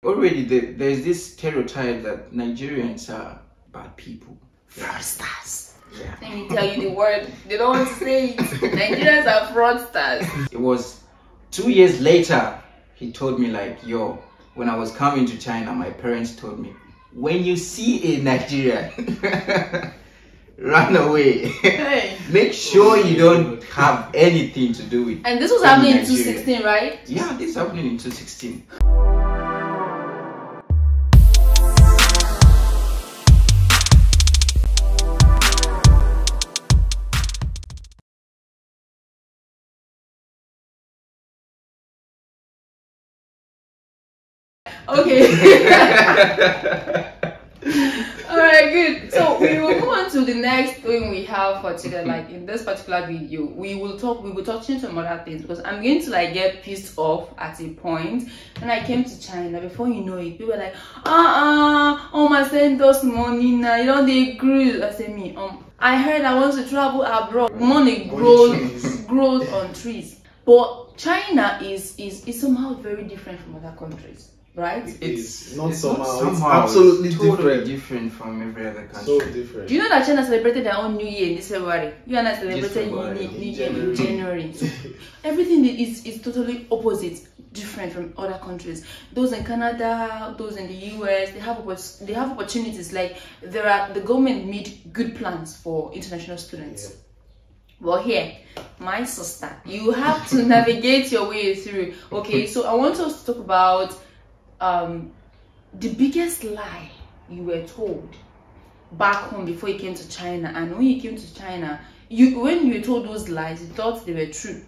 Already there's this stereotype that Nigerians are bad people. Fraudsters. Yeah. Let me tell you the word. They don't want to say it. Nigerians are fraudsters. It was 2 years later, he told me like, yo, when I was coming to China, my parents told me, when you see a Nigerian, run away. Hey. Make sure you don't have anything to do with it. And this was happening in 2016, right? Yeah, this is happening in 2016. Okay. Alright, good. So we will go on to the next thing we have for today. Like in this particular video, we will touch on some other things because I'm going to like get pissed off at a point. When I came to China, before you know it, people were like, oh my, send us money now, you know they grew. I said me, I heard I want to travel abroad. Money grows on trees. But China is somehow very different from other countries. Right? It's not somehow. It's absolutely totally different from every other country. So different. Do you know that China celebrated their own New Year in this February? You and I celebrated New Year in January. So everything is totally opposite, different from other countries. Those in Canada, those in the US, they have opportunities. Like the government made good plans for international students. Yeah. Well, here, my sister, you have to navigate your way through. Okay, so I want us to talk about the biggest lie you were told back home before you came to China, and when you came to China, when you were told those lies, you thought they were true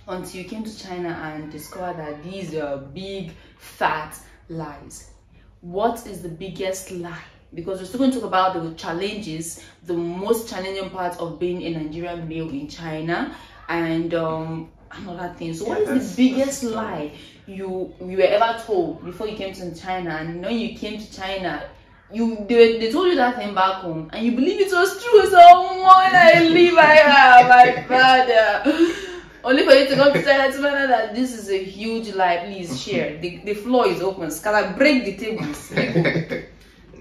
until you came to China and discovered that these are big fat lies. What is the biggest lie? Because we're still going to talk about the challenges, the most challenging part of being a Nigerian male in China, and another thing. So what is the biggest lie you were ever told before you came to China, and when you came to China, they told you that thing back home and you believe it was true? So when I leave, I have my father. Only for you to come to China to find out that this is a huge lie. Please share. The floor is open. Can I break the tables?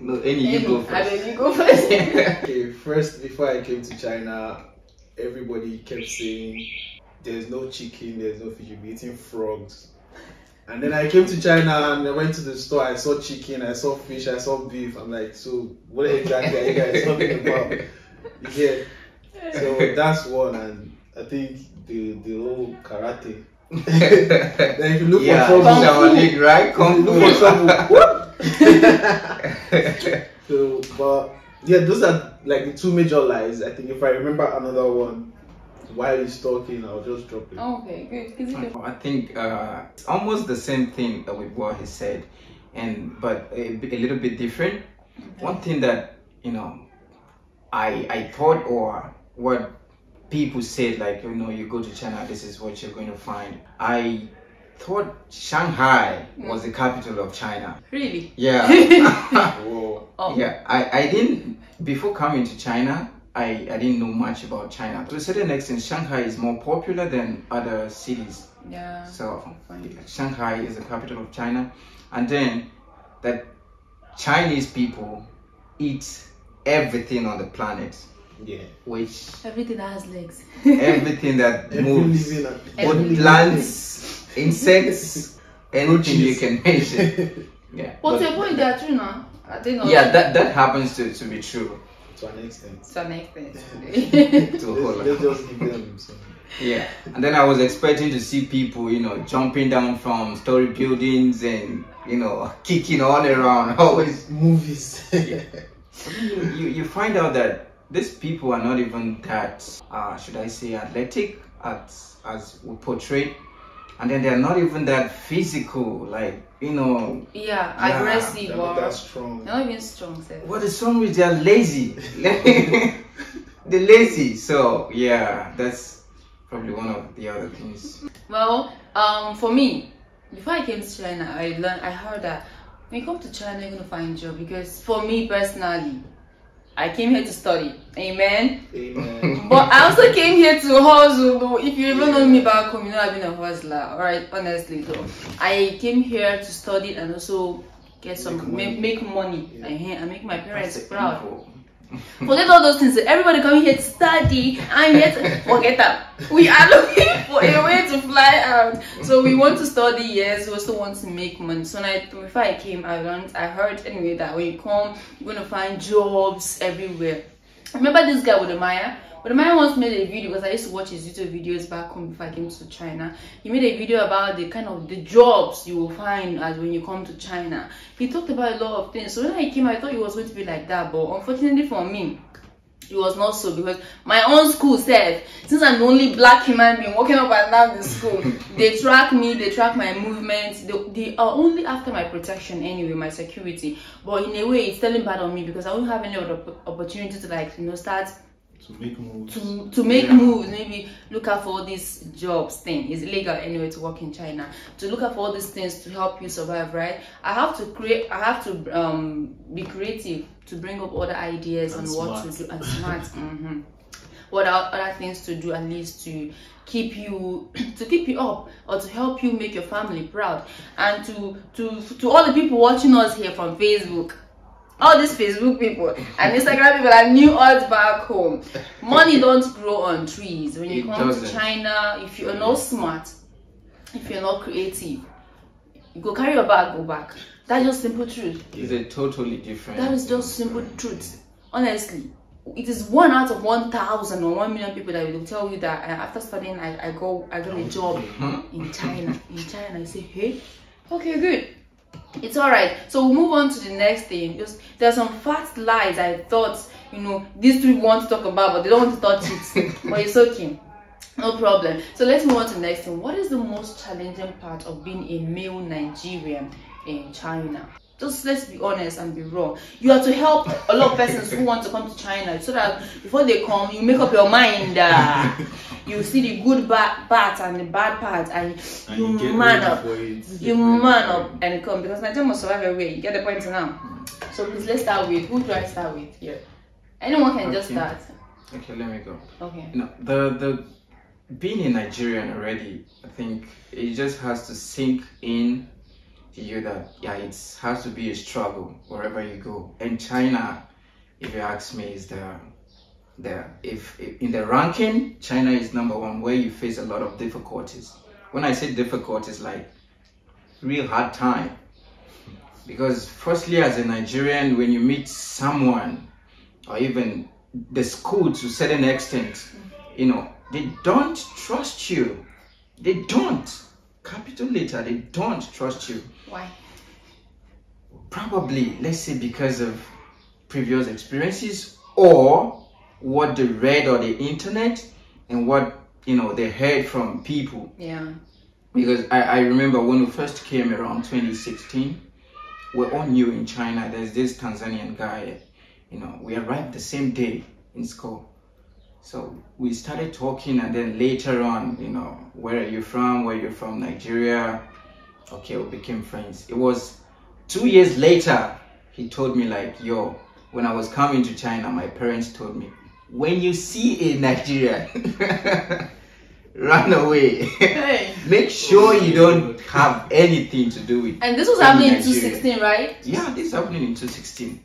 No, you go first. You go first. Okay, first, before I came to China, everybody kept saying there's no chicken, there's no fish, you'll be eating frogs. And then I came to China and I went to the store, I saw chicken, I saw fish, I saw beef. I'm like, so what exactly are you guys talking about? Yeah. So that's one, and I think the whole karate. Then if you look for trouble, right? Look for trouble. So, but yeah, those are like the two major lies. I think if I remember another one while he's talking, I'll just drop it. Oh, okay, good. I think it's almost the same thing with what he said, but a little bit different. Okay. One thing that I thought, or what people said, like, you go to China, this is what you're going to find. I thought Shanghai was the capital of China. Really? Yeah. Whoa. Oh. Yeah, I didn't, before coming to China, I didn't know much about China. To a certain extent, Shanghai is more popular than other cities. Yeah. So Shanghai is the capital of China, and then that Chinese people eat everything on the planet. Yeah. Which everything that has legs. Everything that moves. Both plants, insects, anything you can mention. Yeah. But to a point, they are true now. I think. Yeah, that happens to be true. To an extent. To an extent. To a whole lot. Let's just give them some. Yeah, and then I was expecting to see people, jumping down from story buildings and, kicking all around. Always movies. Yeah. You find out that these people are not even that, should I say, athletic as we portray. And then they're not even that physical, like, Yeah, aggressive. They're not that strong. They're not even strong, sir. What is wrong with they're lazy? They're lazy. So, yeah, that's probably one of the other things. Well, for me, before I came to China, I heard that when you come to China, you're going to find a job. Because for me personally, I came here to study. Amen. Amen. But I also came here to hustle. Though. If you even know me back home, you know I've been a hustler. Alright, honestly. So I came here to study and also get some make money. Yeah. And make my parents proud. Forget all those things. Everybody coming here to study. I'm here to forget that. We are looking for a way to fly out. So we want to study, yes. We also want to make money. So before I came, I heard anyway that when you come, you're gonna find jobs everywhere. Remember this guy with the Maya? But the man once made a video, because I used to watch his YouTube videos back home before I came to China. He made a video about the kind of the jobs you will find as when you come to China. He talked about a lot of things. So when I came, I thought it was going to be like that, but unfortunately for me, it was not so, because my own school said, since I'm the only black human being walking up and down the school, they track me, they track my movements, they are only after my protection anyway, my security. But in a way, it's telling bad on me, because I don't have any other opportunity to, like, you know, start to make moves. To make moves, maybe look out for all these jobs thing. It's illegal anyway to work in China. To look out for all these things to help you survive, right? I have to be creative to bring up other ideas and on what to do, and smart. What are other things to do, at least to keep you up, or to help you make your family proud. And to all the people watching us here from Facebook, all these Facebook people and Instagram people that knew us back home, money don't grow on trees. When you come to China, if you're not smart, if you're not creative, you go carry your bag, go back. That's just simple truth. It's a totally different. That is just simple truth. Honestly, it is 1 out of 1,000 or 1 million people that will tell you that after studying, I got a job in China. I say, hey, okay, good. It's all right. So we'll move on to the next thing. Because there are some fat lies I thought, you know, these three want to talk about, but they don't want to touch it. But it's okay, no problem. So let's move on to the next thing. What is the most challenging part of being a male Nigerian in China? Just let's be honest and be raw. You have to help a lot of persons who want to come to China, so that before they come, you make up your mind. You see the good part and the bad part, and you man up. You man up and come, because Nigeria must survive everywhere. You get the point now. So please, let's start with, who do I start with here? Anyone can just start. Okay, let me go. Okay. No, the being a Nigerian already, I think it just has to sink in to you that it has to be a struggle wherever you go. And China, if you ask me, is if in the ranking, China is #1, where you face a lot of difficulties. When I say difficulties, like real hard time. Because firstly, as a Nigerian, when you meet someone, or even the school to a certain extent, you know, they don't trust you. They don't. Capital letter, they don't trust you. Why? Probably, let's say, because of previous experiences, or what they read on the internet, and what, you know, they heard from people. Yeah. Because I remember when we first came around 2016, we all knew in China there's this Tanzanian guy, you know, we arrived the same day in school. So we started talking, and then later on, you know, where are you from? Where you're from? Nigeria. Okay, we became friends. It was 2 years later, he told me, like, yo, when I was coming to China, my parents told me, when you see a Nigerian, run away. Hey. Make sure you don't have anything to do with. And this was happening in 2016, right? Yeah, this is happening in 2016.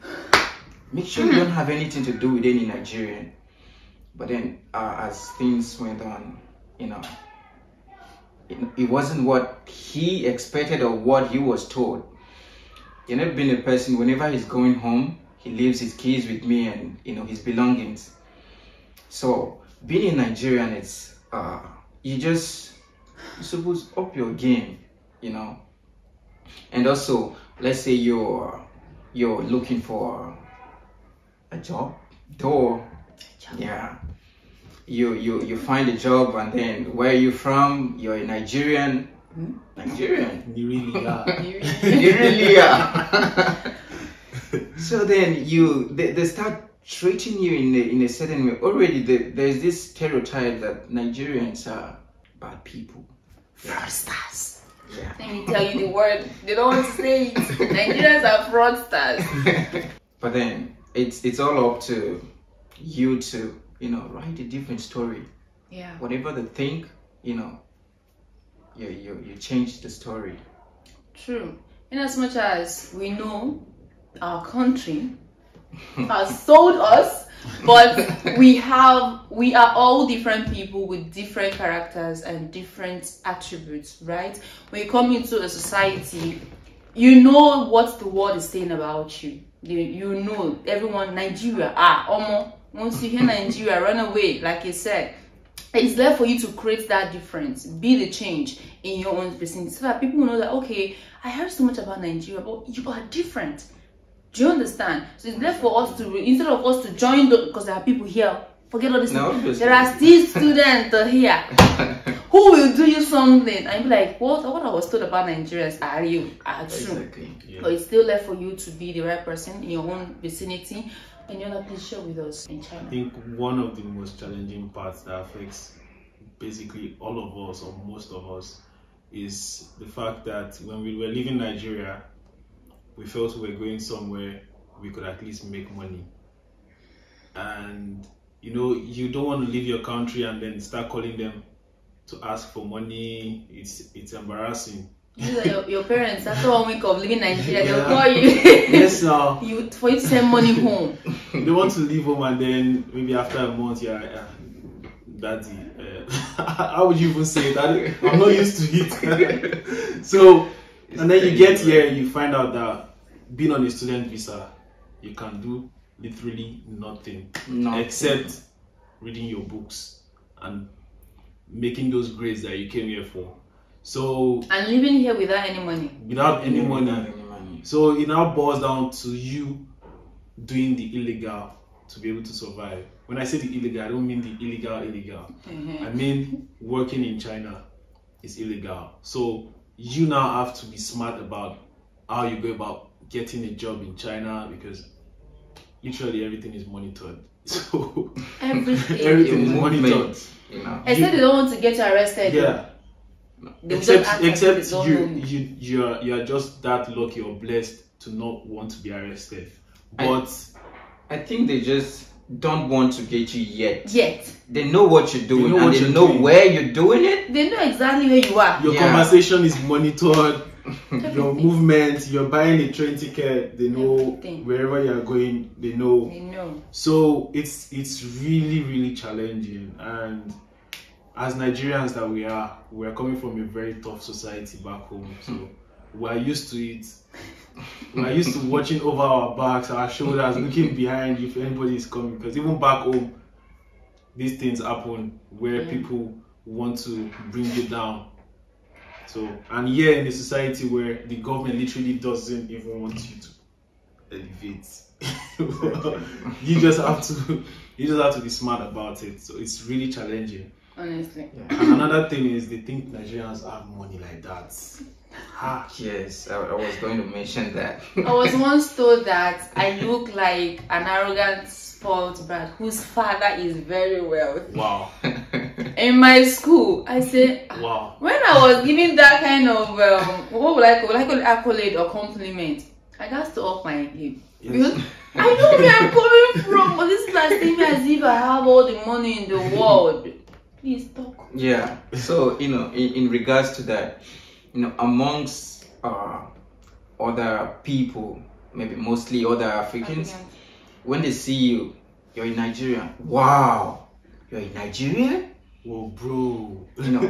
Make sure you don't have anything to do with any Nigerian. But then, as things went on, you know, it wasn't what he expected or what he was told. He never been a person, whenever he's going home, he leaves his keys with me and, you know, his belongings. So, being a Nigerian, it's, you're supposed to up your game, you know. And also, let's say you're looking for a job, yeah, you find a job, and then where are you from? You're a Nigerian. Nigerian. You really are. You really are. So then they start treating you in a certain way. Already there's this stereotype that Nigerians are bad people. Fraudsters. Yeah. Let me tell you the word. They don't want to say it. Nigerians are fraudsters. But then it's all up to you to, you know, write a different story. Yeah. Whatever they think, you know, you change the story. True. In as much as we know our country has sold us, but we are all different people with different characters and different attributes, right? When you come into a society, you know what the world is saying about you. You know, everyone, Nigeria, once you hear Nigeria, run away, like you said. It's there for you to create that difference, be the change in your own vicinity, so that people know that, okay, I heard so much about Nigeria, but you are different. Do you understand? So it's there for us to, instead of us to join, because there are people here, forget all this. No, there are still students here who will do you something, and you'll be like, what I was told about Nigerians are true. Exactly. Yeah. But it's still left for you to be the right person in your own vicinity. And you want to please share with us in China? I think one of the most challenging parts that affects basically all of us, or most of us, is the fact that when we were leaving Nigeria, we felt we were going somewhere we could at least make money. And you know, you don't want to leave your country and then start calling them to ask for money. It's embarrassing. Your parents, after 1 week of leaving Nigeria, they'll call you. Yes, sir. For you to send money home. They want to leave home, and then maybe after a month, daddy, how would you even say that? I'm not used to it. So, and then you get here, you find out that being on a student visa, you can do literally nothing. Except reading your books and making those grades that you came here for. So, and living here without any money. Without any money. So it now boils down to you doing the illegal to be able to survive. When I say the illegal, I don't mean the illegal. I mean working in China is illegal. So you now have to be smart about how you go about getting a job in China, because literally everything is monitored. So everything is monitored. You know. Except they don't want to get you arrested. Yeah. Except you are just that lucky or blessed to not want to be arrested. But I think they just don't want to get you yet. They know what you're doing, and they know where you're doing it. They know exactly where you are. Your conversation is monitored. Your movement, you're buying a train ticket, they know wherever you're going, they know. So it's really, really challenging. And as Nigerians that we're coming from a very tough society back home. So we're used to it. We're used to watching over our backs, our shoulders, looking behind if anybody is coming. Because even back home, these things happen where people want to bring you down. So, and here in a society where the government literally doesn't even want you to elevate, you just have to be smart about it. So it's really challenging. Honestly. And another thing is they think Nigerians have money like that. Yes, I was going to mention that. I was once told that I look like an arrogant, spoiled brat whose father is very wealthy. Wow. In my school, I said, wow. When I was giving that kind of, what would I call it, accolade or compliment, I got to up my game. Because I know where I'm coming from, but this is like saying as if I have all the money in the world. Please talk. Yeah, so, you know, in regards to that, you know, amongst other people, maybe mostly other Africans, when they see you're in Nigeria, wow, you're in Nigeria? Well, bro. You know,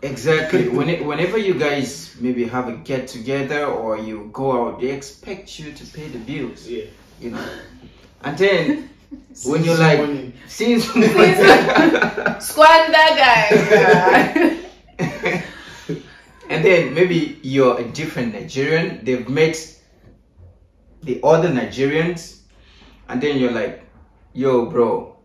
exactly. Whenever you guys maybe have a get together or you go out, they expect you to pay the bills. Yeah. You know, and then when you're like, since squander guy. And then maybe you're a different Nigerian, they've met the other Nigerians, and then you're like, yo bro,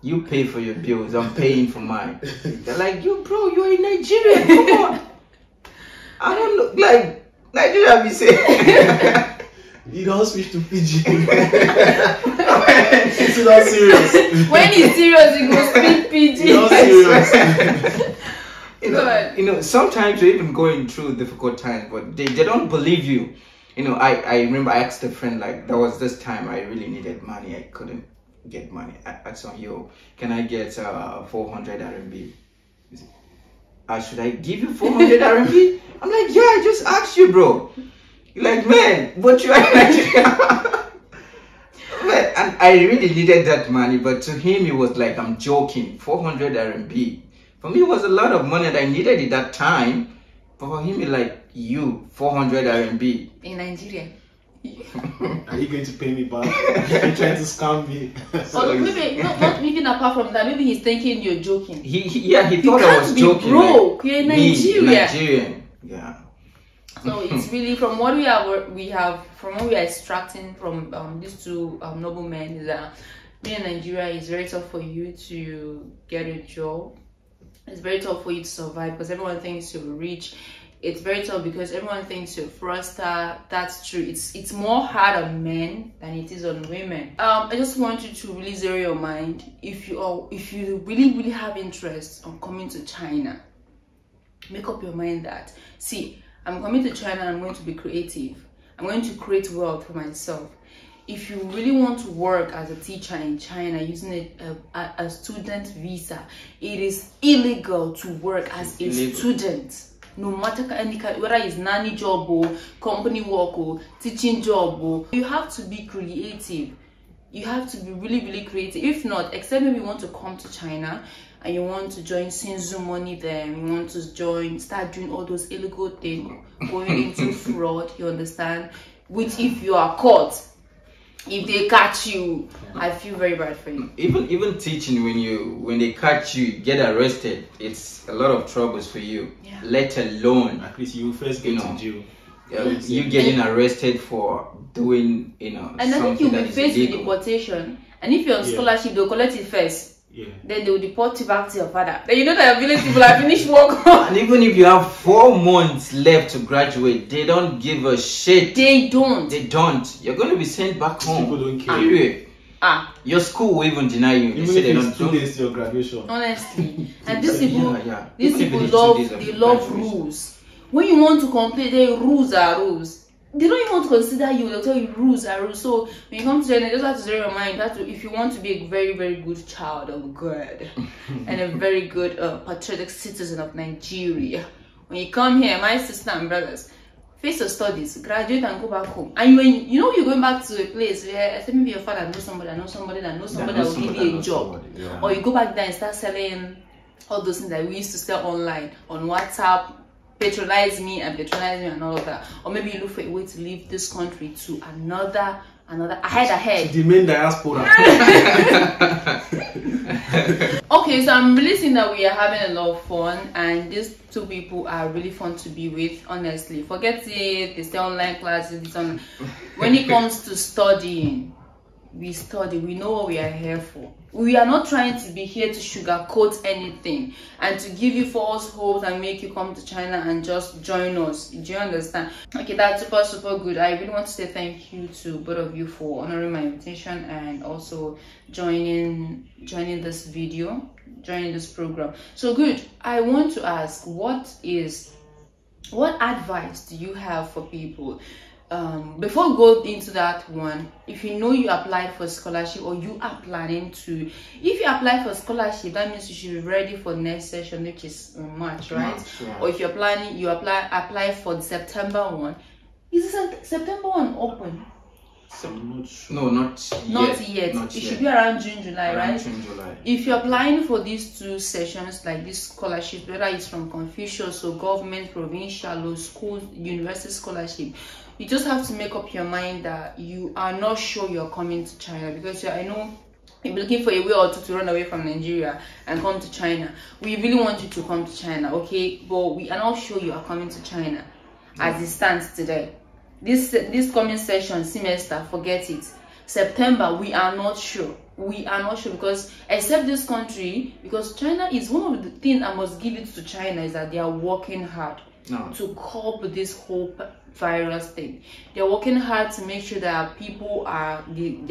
you pay for your bills, I'm paying for mine. They're like, yo bro, you're in Nigeria, come on. I don't look like Nigeria be saying. You don't switch to PG. It's not serious. When he's serious, he goes speak PG. You're not serious. You know, sometimes you're even going through difficult times, but they don't believe you. you know, I remember I asked a friend, like, there was this time I really needed money. I couldn't get money. I asked him, yo, can I get 400 RMB? Should I give you 400 RMB? I'm like, yeah, I just asked you, bro. You're like, man, what you are like? And I really needed that money, but to him it was like, I'm joking. 400 RMB. For me, it was a lot of money that I needed at that time. But for him, it's like, you, 400 RMB. In Nigeria. Are you going to pay me back? You're trying to scam me. So maybe not even apart from that, maybe he's thinking you're joking. He thought I was joking. Broke. You're in Nigeria. Nigerian. Yeah. So it's really from what we are extracting from these two noblemen is that being in Nigeria is very tough for you to get a job. It's very tough for you to survive because everyone thinks you're rich. It's very tough because everyone thinks you're fraudster. That's true. It's more hard on men than it is on women. I just want you to really zero your mind. If you really have interest on coming to China, make up your mind that, see, I'm coming to China and I'm going to be creative. I'm going to create wealth for myself. If you really want to work as a teacher in China using a student visa, it is illegal to work as a student. No matter any kind, whether it's nanny job or company work or teaching job, or you have to be creative. You have to be really creative. If not, except maybe you want to come to China and you want to join Sinzu money there, you want to start doing all those illegal things, going into fraud, you understand? Which if you are caught, if they catch you, I feel very bad for you. Even teaching, when they catch you, get arrested, it's a lot of troubles for you. Yeah. Let alone, at least you first get to jail. You getting arrested for doing, and I think you'll be faced with deportation. And if you're on scholarship, they'll collect it first. Yeah. Then they will deport you back to your father. Then you know that village people have finished work. And even if you have 4 months left to graduate, they don't give a shit. They don't. You're going to be sent back home. People don't care. Your school will even deny you. Even if it's 2 days to your graduation. Honestly. And these people love rules. When you want to complain, the rules are rules. They don't even want to consider you. They'll tell you rules are rules. So when you come to China, you just have to zero your mind. If you want to be a very good child of God and a very good patriotic citizen of Nigeria, when you come here, my sister and brothers, face your studies, graduate and go back home. And when you're going back to a place where maybe your father knows somebody that will give you a job, or you go back there and start selling all those things that we used to sell online on WhatsApp. Patronize me and all of that, or maybe you look for a way to leave this country to another ahead. The main diaspora. Okay, so I'm really seeing that we are having a lot of fun, and these two people are really fun to be with. Honestly, forget it. They stay online classes. When it comes to studying, we study. We know what we are here for. We are not trying to be here to sugarcoat anything and to give you false hopes and make you come to China and just join us. Do you understand? Okay, that's super good. I really want to say thank you to both of you for honoring my invitation and also joining this video, joining this program. So good. I want to ask, what advice do you have for people? Before we go into that one, if you know you applied for scholarship or you are planning to, if you apply for scholarship, that means you should be ready for next session, which is in March, right? Or if you're planning, you apply for the September one. Is the September one open? No, not yet. It should be around June, July, right? June, July. If you're applying for these 2 sessions, like this scholarship, whether it's from Confucius or government, provincial or school, university scholarship, you just have to make up your mind that you are not sure you're coming to China, because I know you're looking for a way or two to run away from Nigeria and come to China. We really want you to come to China, okay? But we are not sure you are coming to China as it stands today. This coming session, semester, forget it. September, we are not sure. We are not sure, because except this country, because China is one of the things I must give it to China is that they are working hard to cope with this whole virus thing. They're working hard to make sure that their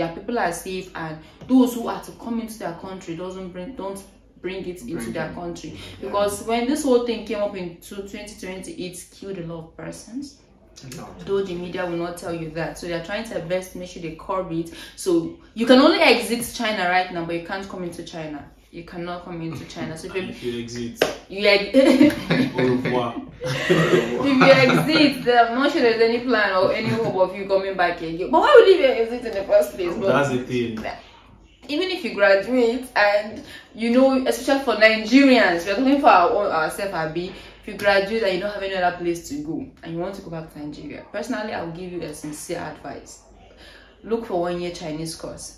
people are safe, and those who are to come into their country don't bring it into their country. Because when this whole thing came up in 2020, it's killed a lot of persons. though the media will not tell you that. So they're trying to best make sure they curb it. So you can only exit China right now, but you can't come into China. You cannot come into China. So if you exit, au revoir. If you exit, I'm not sure there's any plan or any hope of you coming back again. But why would you exit in the first place? But that's the thing. Even if you graduate, and you know, especially for Nigerians, we're talking for ourselves, Abi. If you graduate and you don't have any other place to go, and you want to go back to Nigeria, personally, I'll give you a sincere advice: look for 1 year Chinese course.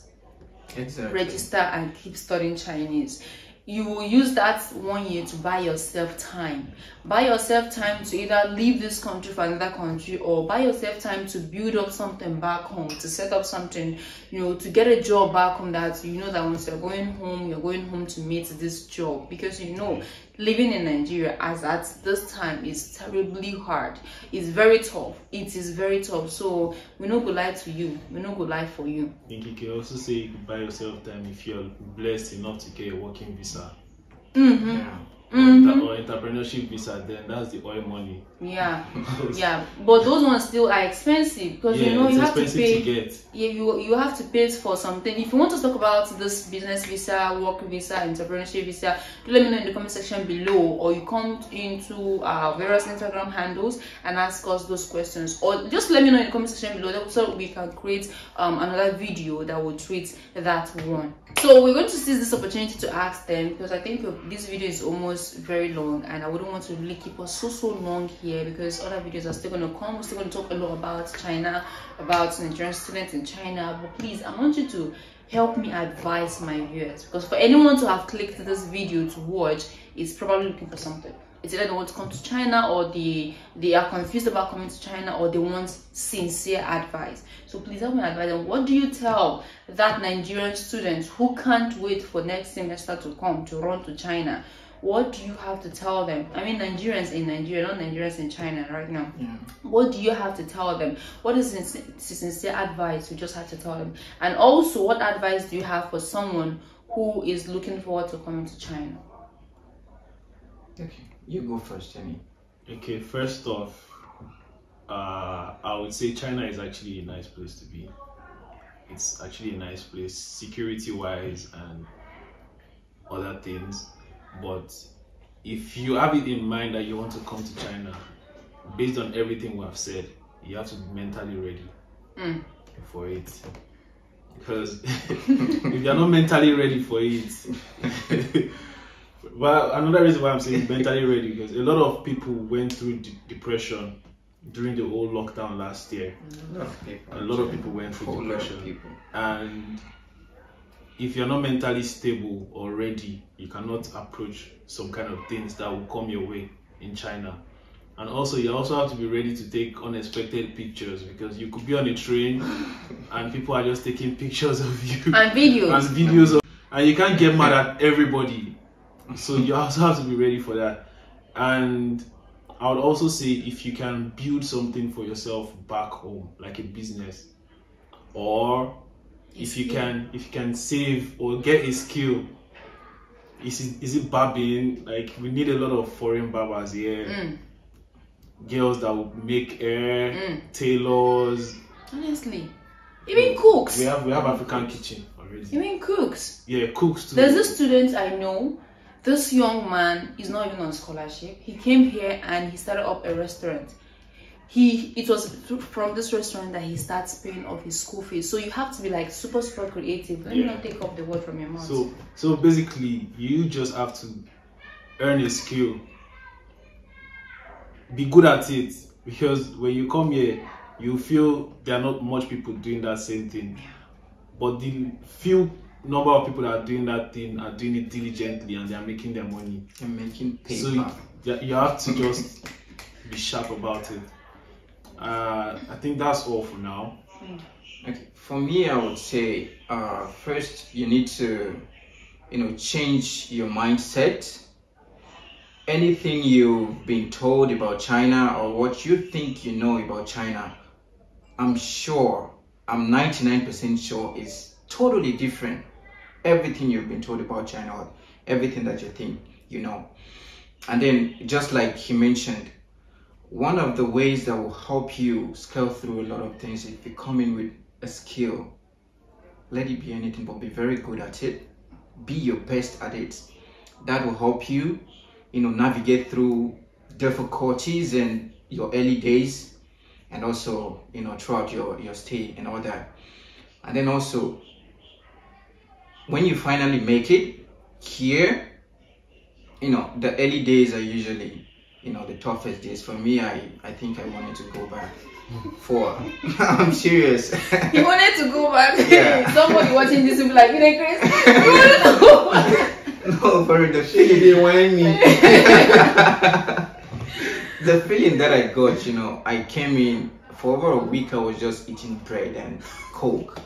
Exactly. Register and keep studying Chinese. You will use that 1 year to buy yourself time. Buy yourself time to either leave this country for another country, or buy yourself time to build up something back home, to set up something, you know, to get a job back home that you know that once you're going home to meet this job. Because you know, living in Nigeria as at this time is terribly hard. It's very tough. It is very tough. So we no go lie to you. We no go lie for you. I think you can also say you can buy yourself time if you're blessed enough to get a working visa. Or entrepreneurship visa, then that's the oil money. Yeah. But those ones still are expensive, because you know you have to pay. You have to pay for something. If you want to talk about this business visa, work visa, entrepreneurship visa, do let me know in the comment section below, or you come into our various Instagram handles and ask us those questions, or just let me know in the comment section below so we can create another video that will treat that one. So we're going to seize this opportunity to ask them, because I think this video is almost very long and I wouldn't want to really keep us so long here, because other videos are still going to come. We're still going to talk a lot about China, about Nigerian students in China. But please, I want you to help me advise my viewers, because for anyone to have clicked this video to watch is probably looking for something. It's either they want to come to China, or they are confused about coming to China, or they want sincere advice. So please help me advise them. What do you tell that Nigerian student who can't wait for next semester to come to run to China? What do you have to tell them? I mean, Nigerians in Nigeria, not Nigerians in China right now. What do you have to tell them? What is sincere advice you just have to tell them? And also, what advice do you have for someone who is looking forward to coming to China? Okay, you go first, Jenny. Okay, first off, I would say China is actually a nice place to be. It's actually a nice place, security-wise and other things. But if you have it in mind that you want to come to China, based on everything we have said, you have to be mentally ready for it. Because if you're not mentally ready for it, well, another reason why I'm saying mentally ready, because a lot of people went through depression during the whole lockdown last year. A lot of people went through depression. And if you're not mentally stable or ready, you cannot approach some kind of things that will come your way in China. And also, you also have to be ready to take unexpected pictures, because you could be on a train and people are just taking pictures of you and videos and you can't get mad at everybody. So you also have to be ready for that. And I would also say, if you can build something for yourself back home, like a business, or if you can save or get a skill. Is it barbing? Like, we need a lot of foreign barbers here. Girls that will make hair, tailors. Honestly, even cooks. We have African kitchen already. Even cooks. Yeah, cooks too. There's this student I know. This young man is not even on scholarship. He came here and he started up a restaurant. It was from this restaurant that he starts paying off his school fees. So you have to be like super creative. Let me not take off the word from your mouth. So basically, you just have to earn a skill, be good at it, because when you come here, you feel there are not much people doing that same thing. But the few number of people that are doing that thing are doing it diligently, and they are making their money. They're making paper. So you have to just be sharp about it. I think that's all for now. Okay, for me, I would say first you need to, change your mindset. Anything you've been told about China, or what you think you know about China, I'm 99% sure is totally different. Everything you've been told about China, or everything that you think you know. And then, just like he mentioned, one of the ways that will help you scale through a lot of things is if you come in with a skill. Let it be anything, but be very good at it. Be your best at it. That will help you, navigate through difficulties in your early days, and also, throughout your stay and all that. And then also, when you finally make it here, the early days are usually, the toughest days. For me, I think I wanted to go back for, I'm serious. You wanted to go back? Yeah. Somebody watching this will be like, Chris, you wanted to go back? No, for the She didn't whine me. The feeling that I got, I came in, for over a week I was just eating bread and Coke.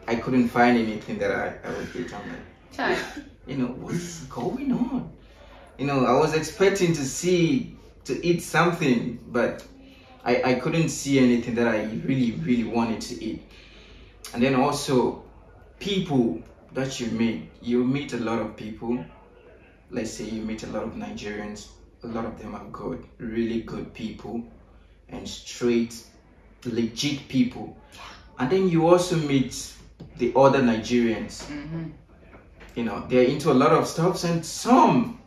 I couldn't find anything that I would eat. I'm like, what's going on? I was expecting to eat something, but I couldn't see anything that I really, really wanted to eat. And then also, people that you meet a lot of people. Let's say you meet a lot of Nigerians. A lot of them are good, really good people, and straight, legit people. And then you also meet the other Nigerians. They're into a lot of stuff, and some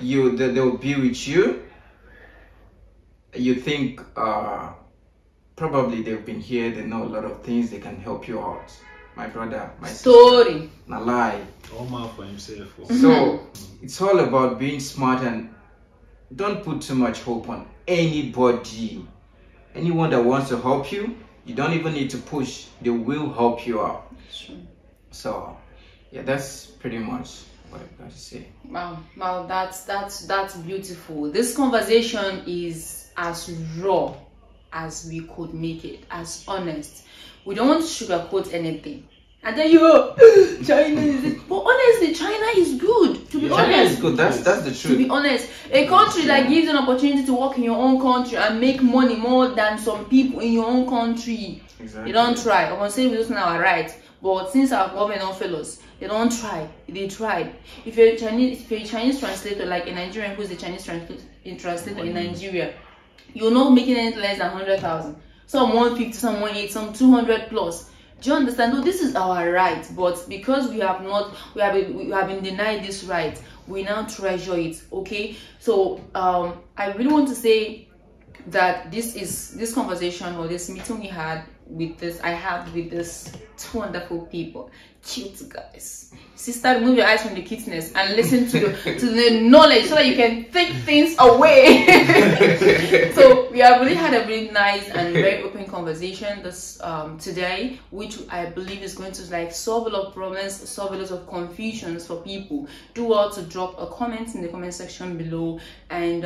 they'll be with you. You think probably they've been here, they know a lot of things, they can help you out. My brother, my story, Nnalue. All man for himself. So it's all about being smart and don't put too much hope on anybody. Anyone that wants to help you, you don't even need to push. They will help you out. Sure. So yeah, that's pretty much what I've got to say. Wow, that's beautiful. This conversation is as raw as we could make it, as honest. We don't want to sugarcoat anything. And then China is it? But honestly, China is good. To be honest, China is good. That's the truth. To be honest, a country that gives you an opportunity to work in your own country and make money more than some people in your own country. Exactly. They don't try. I'm gonna say we don't know our rights, but since our government don't fail us, they don't try. They tried. If you're a Chinese translator, like a Nigerian who's a Chinese translator in Nigeria, you're not making anything less than 100,000. Some 150, some 180, some 200 plus. Do you understand? No, this is our right, but because we have been denied this right, we now treasure it. Okay, so I really want to say that this conversation or this meeting I had with this two wonderful people, cute guys. Sister, remove your eyes from the cuteness and listen to the knowledge so that you can take things away. So we have really had a really nice and very open conversation this today, which I believe is going to solve a lot of problems, solve a lot of confusions for people. Do well to drop a comment in the comment section below, and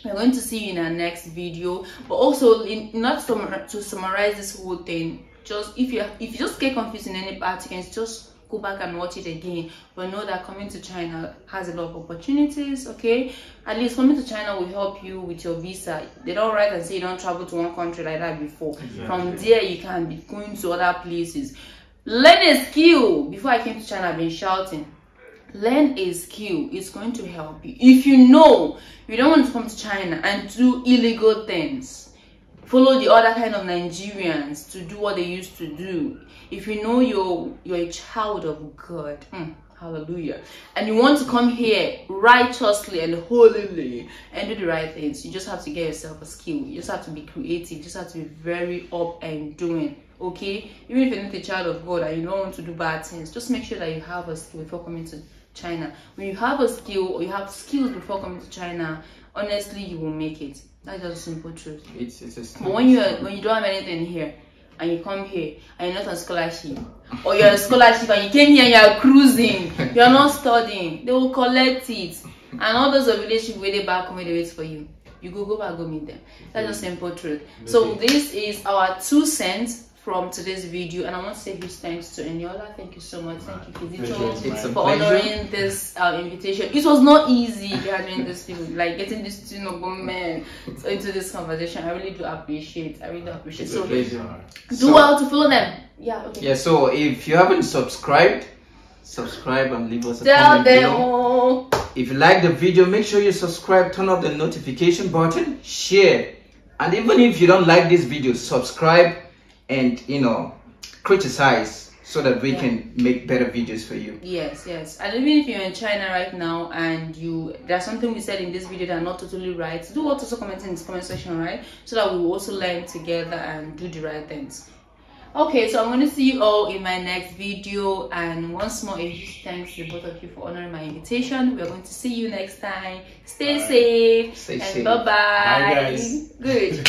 we're going to see you in our next video. But also, not to summarize this whole thing, just if you just get confused in any part, you can just go back and watch it again. But know that coming to China has a lot of opportunities. Okay, at least coming to China will help you with your visa. They don't write and say you don't travel to one country like that before. Exactly. From there you can be going to other places. Learn a skill. Before I came to China, I've been shouting, learn a skill. It's going to help you. If you know you don't want to come to China and do illegal things, follow the other kind of Nigerians to do what they used to do. If you know you're a child of God, hallelujah, and you want to come here righteously and holily and do the right things, you just have to get yourself a skill. You just have to be creative. You just have to be very up and doing. Okay, even if you're not a child of God and you don't want to do bad things, just make sure that you have a skill before coming to China. When you have a skill or you have skills before coming to China, honestly, you will make it. That's just a simple truth. But when you don't have anything here and you come here and you're not on scholarship, or you're on scholarship and you came here and you're cruising, you're not studying, they will collect it. And all those relationship where they back home, they wait for you. You go back, go meet them. That's just simple truth. So this is our 2 cents from today's video, and I want to say huge thanks to Nnalue. Thank you so much. Thank you, Kizito, for honoring this invitation. It was not easy gathering these people, getting these two noble men into this conversation. I really do appreciate. So do well to follow them. Yeah. Okay. Yeah. So if you haven't subscribed, subscribe and leave us a comment below. Tell them. If you like the video, make sure you subscribe, turn on the notification button, share, and even if you don't like this video, subscribe and criticize so that we can make better videos for you. Yes. And even if you're in China right now and there's something we said in this video that are not totally right, do also comment in this comment section, right? So that we will also learn together and do the right things. Okay, so I'm going to see you all in my next video, and once more a huge thanks to both of you for honoring my invitation. We're going to see you next time. Stay safe. Stay and safe. bye-bye. Bye, guys. Good.